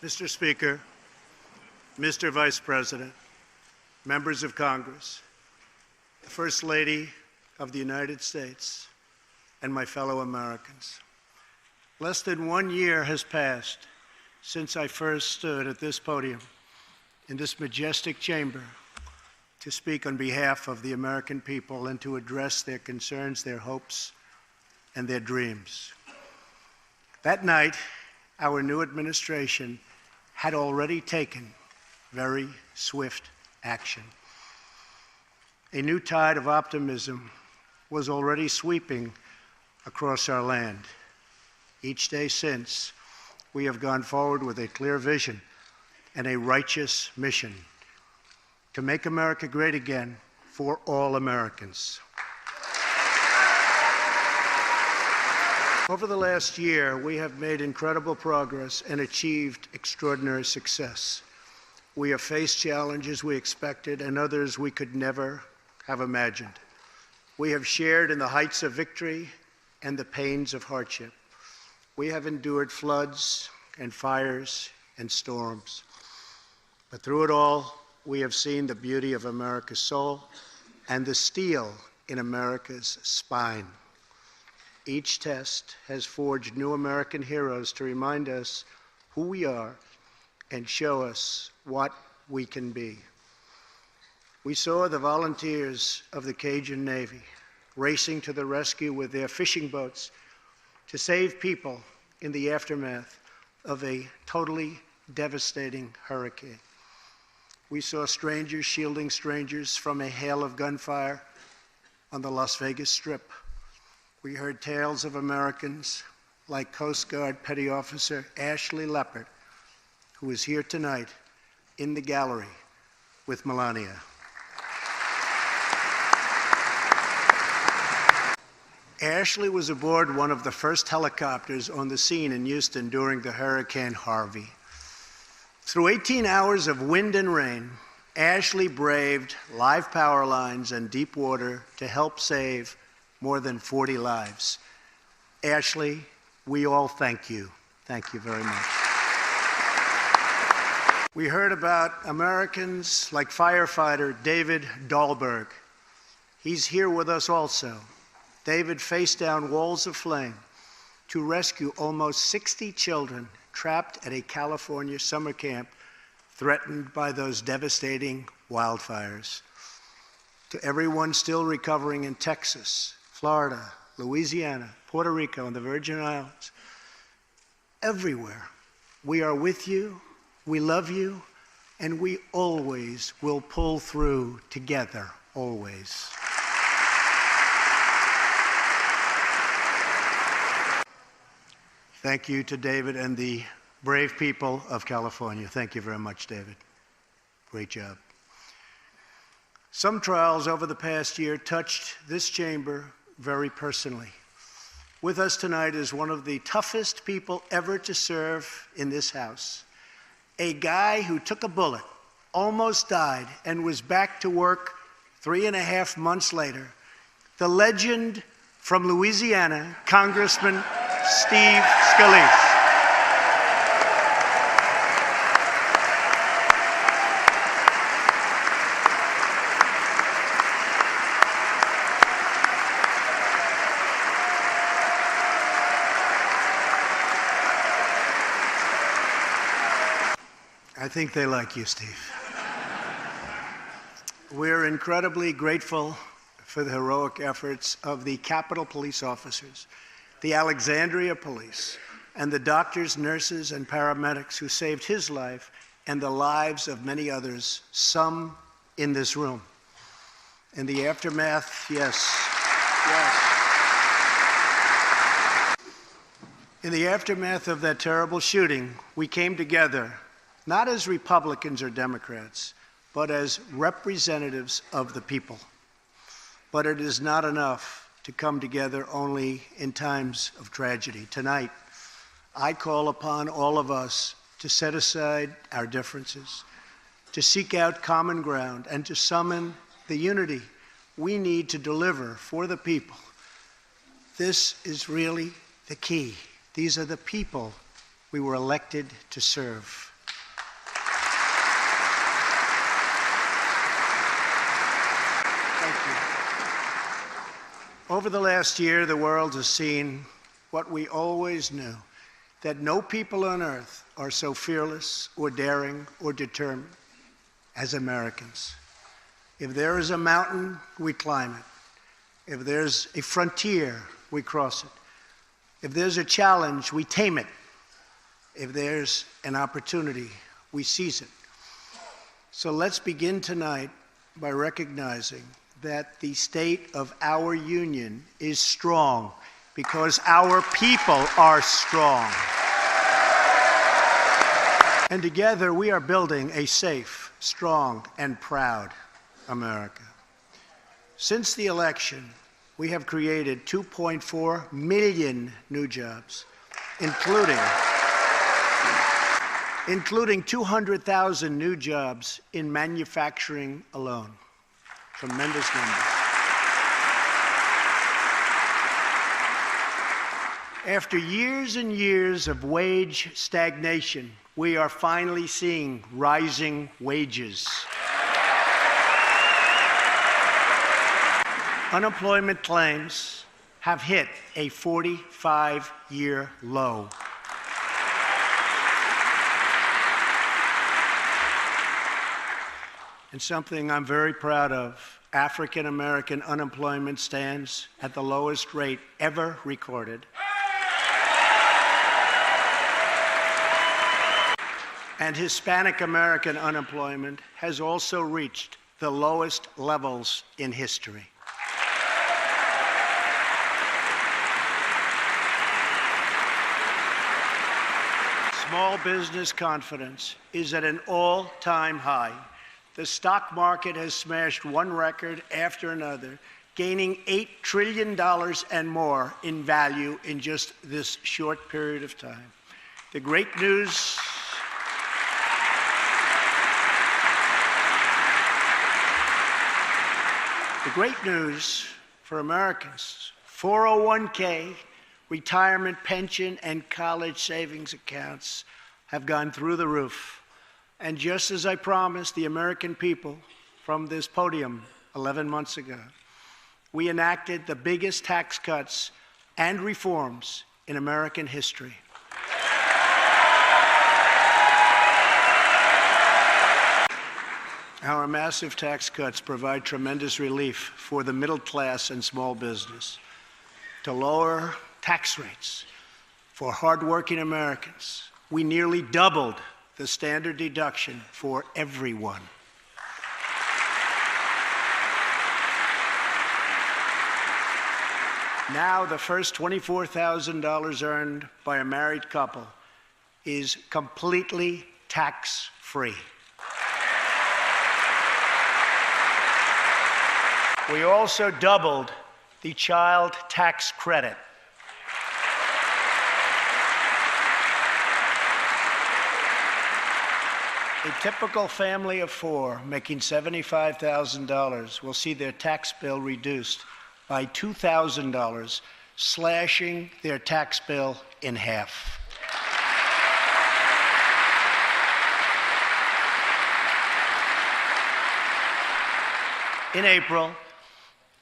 Mr. Speaker, Mr. Vice President, members of Congress, the First Lady of the United States, and my fellow Americans. Less than 1 year has passed since I first stood at this podium in this majestic chamber to speak on behalf of the American people and to address their concerns, their hopes, and their dreams. That night, our new administration had already taken very swift action. A new tide of optimism was already sweeping across our land. Each day since, we have gone forward with a clear vision and a righteous mission to make America great again for all Americans. Over the last year, we have made incredible progress and achieved extraordinary success. We have faced challenges we expected and others we could never have imagined. We have shared in the heights of victory and the pains of hardship. We have endured floods and fires and storms. But through it all, we have seen the beauty of America's soul and the steel in America's spine. Each test has forged new American heroes to remind us who we are and show us what we can be. We saw the volunteers of the Cajun Navy racing to the rescue with their fishing boats to save people in the aftermath of a totally devastating hurricane. We saw strangers shielding strangers from a hail of gunfire on the Las Vegas Strip. We heard tales of Americans like Coast Guard Petty Officer Ashley Leopard, who is here tonight in the gallery with Melania. Ashley was aboard one of the first helicopters on the scene in Houston during the Hurricane Harvey. Through 18 hours of wind and rain, Ashley braved live power lines and deep water to help save more than 40 lives. Ashley, we all thank you. Thank you very much. We heard about Americans like firefighter David Dahlberg. He's here with us also. David faced down walls of flame to rescue almost 60 children trapped at a California summer camp threatened by those devastating wildfires. To everyone still recovering in Texas, Florida, Louisiana, Puerto Rico, and the Virgin Islands, everywhere, we are with you, we love you, and we always will pull through together, always. Thank you to David and the brave people of California. Thank you very much, David. Great job. Some trials over the past year touched this chamber very personally. With us tonight is one of the toughest people ever to serve in this House. A guy who took a bullet, almost died, and was back to work 3.5 months later. The legend from Louisiana, Congressman Steve Scalise. I think they like you, Steve. We're incredibly grateful for the heroic efforts of the Capitol Police officers, the Alexandria Police, and the doctors, nurses, and paramedics who saved his life and the lives of many others, some in this room. In the aftermath, yes. In the aftermath of that terrible shooting, we came together, not as Republicans or Democrats, but as representatives of the people. But it is not enough to come together only in times of tragedy. Tonight, I call upon all of us to set aside our differences, to seek out common ground, and to summon the unity we need to deliver for the people. This is really the key. These are the people we were elected to serve. Thank you. Over the last year, the world has seen what we always knew, that no people on earth are so fearless or daring or determined as Americans. If there is a mountain, we climb it. If there's a frontier, we cross it. If there's a challenge, we tame it. If there's an opportunity, we seize it. So let's begin tonight by recognizing that the state of our union is strong because our people are strong. And together we are building a safe, strong, and proud America. Since the election, we have created 2.4 million new jobs, including 200,000 new jobs in manufacturing alone. Tremendous numbers. After years and years of wage stagnation, we are finally seeing rising wages. Unemployment claims have hit a 45-year low. And something I'm very proud of, African American unemployment stands at the lowest rate ever recorded. And Hispanic American unemployment has also reached the lowest levels in history. Small business confidence is at an all-time high. The stock market has smashed one record after another, gaining $8 trillion and more in value in just this short period of time. The great news for Americans, 401k, retirement pension, and college savings accounts have gone through the roof. And just as I promised the American people from this podium 11 months ago, we enacted the biggest tax cuts and reforms in American history. Our massive tax cuts provide tremendous relief for the middle class and small business. To lower tax rates for hardworking Americans, we nearly doubled the standard deduction for everyone. Now the first $24,000 earned by a married couple is completely tax-free. We also doubled the child tax credit. A typical family of four making $75,000 will see their tax bill reduced by $2,000, slashing their tax bill in half. In April,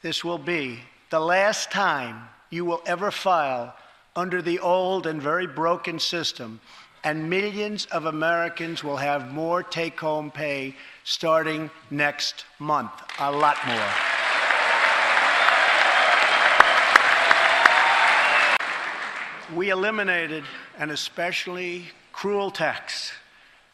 this will be the last time you will ever file under the old and very broken system, and millions of Americans will have more take-home pay starting next month, a lot more. We eliminated an especially cruel tax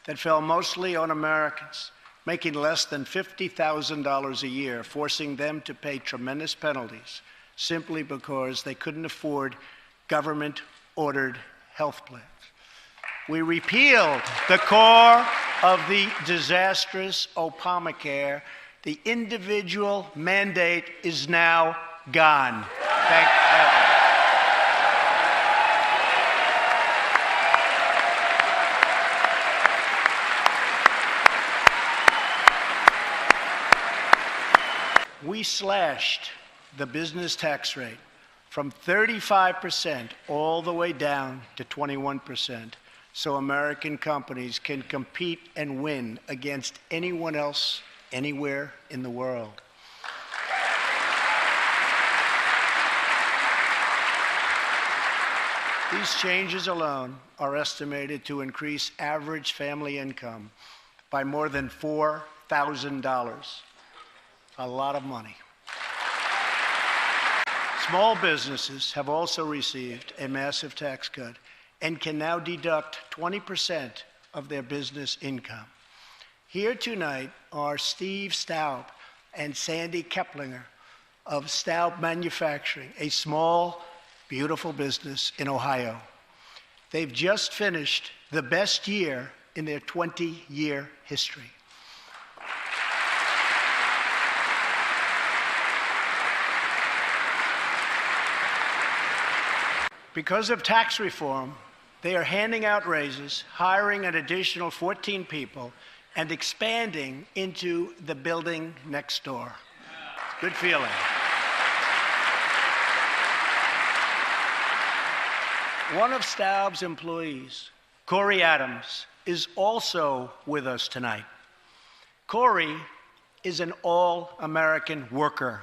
that fell mostly on Americans making less than $50,000 a year, forcing them to pay tremendous penalties simply because they couldn't afford government-ordered health plans. We repealed the core of the disastrous Obamacare. The individual mandate is now gone. Thank heaven. We slashed the business tax rate from 35% all the way down to 21%, so American companies can compete and win against anyone else anywhere in the world. These changes alone are estimated to increase average family income by more than $4,000. A lot of money. Small businesses have also received a massive tax cut and can now deduct 20% of their business income. Here tonight are Steve Staub and Sandy Keplinger of Staub Manufacturing, a small, beautiful business in Ohio. They've just finished the best year in their 20-year history. Because of tax reform, they are handing out raises, hiring an additional 14 people, and expanding into the building next door. Good feeling. One of Staub's employees, Corey Adams, is also with us tonight. Corey is an all-American worker.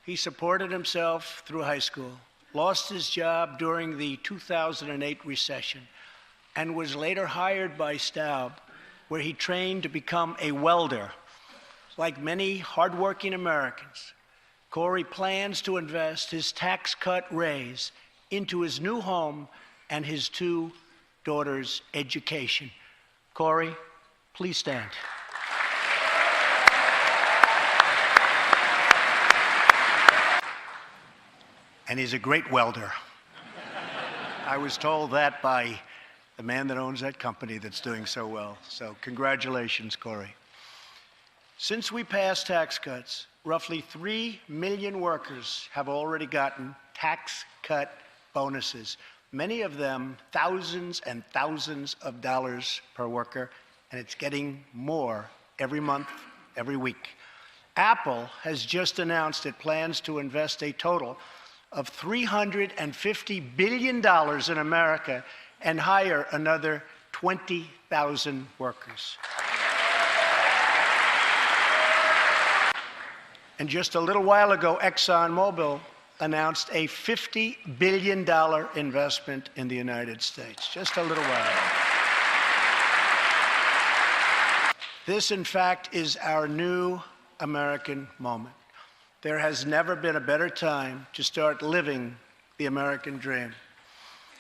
He supported himself through high school, lost his job during the 2008 recession, and was later hired by Staub, where he trained to become a welder. Like many hardworking Americans, Corey plans to invest his tax cut raise into his new home and his two daughters' education. Corey, please stand. And he's a great welder. I was told that by the man that owns that company that's doing so well. So congratulations, Corey. Since we passed tax cuts, roughly 3 million workers have already gotten tax cut bonuses, many of them thousands and thousands of dollars per worker, and it's getting more every month, every week. Apple has just announced it plans to invest a total of $350 billion in America and hire another 20,000 workers. And just a little while ago, ExxonMobil announced a $50 billion investment in the United States, just a little while ago. This, in fact, is our new American moment. There has never been a better time to start living the American dream.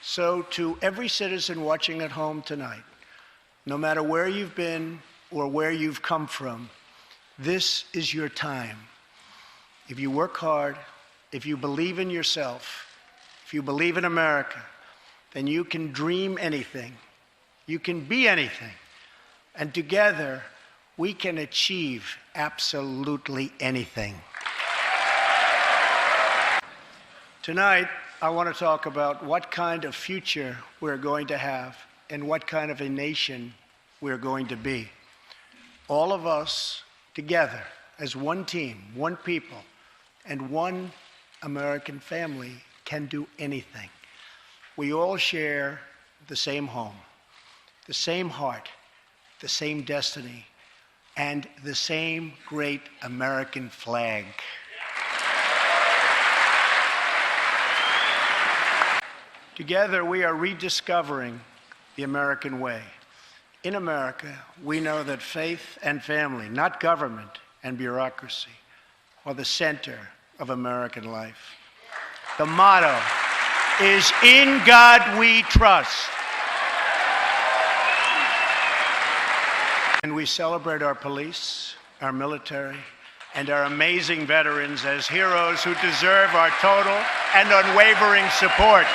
So to every citizen watching at home tonight, no matter where you've been or where you've come from, this is your time. If you work hard, if you believe in yourself, if you believe in America, then you can dream anything. You can be anything. And together, we can achieve absolutely anything. Tonight, I want to talk about what kind of future we're going to have and what kind of a nation we're going to be. All of us together as one team, one people, and one American family can do anything. We all share the same home, the same heart, the same destiny, and the same great American flag. Together, we are rediscovering the American way. In America, we know that faith and family, not government and bureaucracy, are the center of American life. The motto is, "In God we trust." And we celebrate our police, our military, and our amazing veterans as heroes who deserve our total and unwavering support.